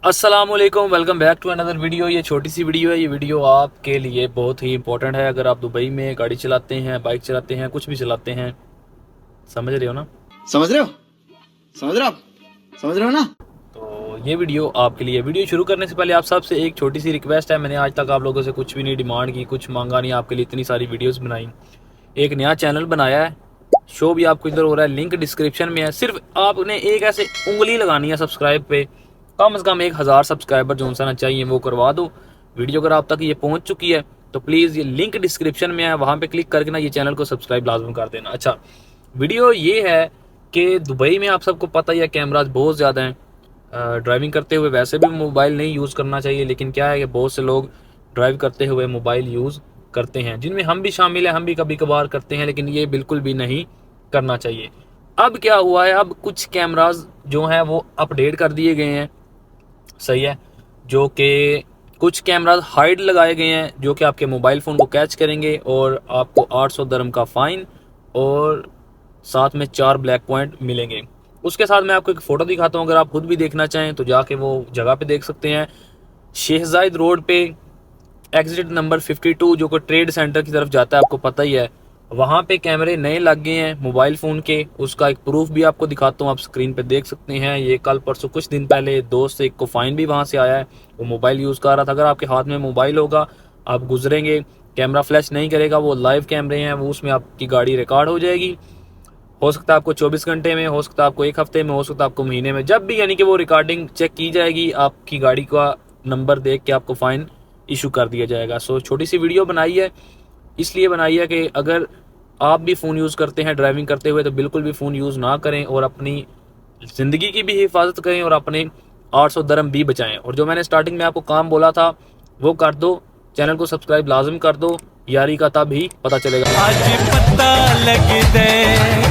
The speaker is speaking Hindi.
अस्सलामुअलैकुम, welcome back to another video. ये छोटी सी वीडियो है। ये वीडियो आपके लिए बहुत ही इंपॉर्टेंट है। अगर आप दुबई में गाड़ी चलाते हैं, बाइक चलाते हैं, कुछ भी चलाते हैं, समझ रहे हो ना? समझ रहे हो? समझ रहे हो ना? तो ये वीडियो आपके लिए। वीडियो शुरू करने से पहले आप सबसे एक छोटी सी रिक्वेस्ट है। मैंने आज तक आप लोगों से कुछ भी नहीं डिमांड की, कुछ मांगा नहीं, आपके लिए इतनी सारी वीडियोज़ बनाई। एक नया चैनल बनाया है, शो भी आपको इधर हो रहा है, लिंक डिस्क्रिप्शन में है। सिर्फ आपने एक ऐसे उंगली लगानी है सब्सक्राइब पे, कम से कम 1000 सब्सक्राइबर जो उनसे ना चाहिए वो करवा दो। वीडियो अगर आप तक ये पहुंच चुकी है तो प्लीज़ ये लिंक डिस्क्रिप्शन में है, वहाँ पे क्लिक करके ना ये चैनल को सब्सक्राइब लाजम कर देना। अच्छा, वीडियो ये है कि दुबई में आप सबको पता ही है कैमराज बहुत ज़्यादा हैं। ड्राइविंग करते हुए वैसे भी मोबाइल नहीं यूज़ करना चाहिए, लेकिन क्या है कि बहुत से लोग ड्राइव करते हुए मोबाइल यूज़ करते हैं, जिनमें हम भी शामिल हैं। हम भी कभी कभार करते हैं, लेकिन ये बिल्कुल भी नहीं करना चाहिए। अब क्या हुआ है, अब कुछ कैमराज जो हैं वो अपडेट कर दिए गए हैं, सही है, जो कि कुछ कैमराज हाइड लगाए गए हैं जो कि आपके मोबाइल फ़ोन को कैच करेंगे और आपको 800 दरम का फ़ाइन और साथ में 4 ब्लैक पॉइंट मिलेंगे। उसके साथ मैं आपको एक फ़ोटो दिखाता हूँ, अगर आप खुद भी देखना चाहें तो जाके वो जगह पे देख सकते हैं। शेख ज़ायद रोड पे एग्जिट नंबर 52 जो कि ट्रेड सेंटर की तरफ जाता है, आपको पता ही है, वहाँ पे कैमरे नए लग गए हैं मोबाइल फ़ोन के। उसका एक प्रूफ भी आपको दिखाता हूँ, आप स्क्रीन पे देख सकते हैं। ये कल परसों कुछ दिन पहले दोस्त एक को फ़ाइन भी वहाँ से आया है, वो मोबाइल यूज़ कर रहा था। अगर आपके हाथ में मोबाइल होगा, आप गुजरेंगे, कैमरा फ्लैश नहीं करेगा, वो लाइव कैमरे हैं, वो उसमें आपकी गाड़ी रिकॉर्ड हो जाएगी। हो सकता है आपको 24 घंटे में, हो सकता है आपको एक हफ्ते में, हो सकता है आपको महीने में, जब भी यानी कि वो रिकॉर्डिंग चेक की जाएगी, आपकी गाड़ी का नंबर देख के आपको फ़ाइन इशू कर दिया जाएगा। सो छोटी सी वीडियो बनाई है, इसलिए बनाई है कि अगर आप भी फ़ोन यूज़ करते हैं ड्राइविंग करते हुए तो बिल्कुल भी फ़ोन यूज़ ना करें और अपनी ज़िंदगी की भी हिफाजत करें और अपने 800 दरम भी बचाएं। और जो मैंने स्टार्टिंग में आपको काम बोला था वो कर दो, चैनल को सब्सक्राइब लाजम कर दो, यारी का तब ही पता चलेगा। आज पता लग दे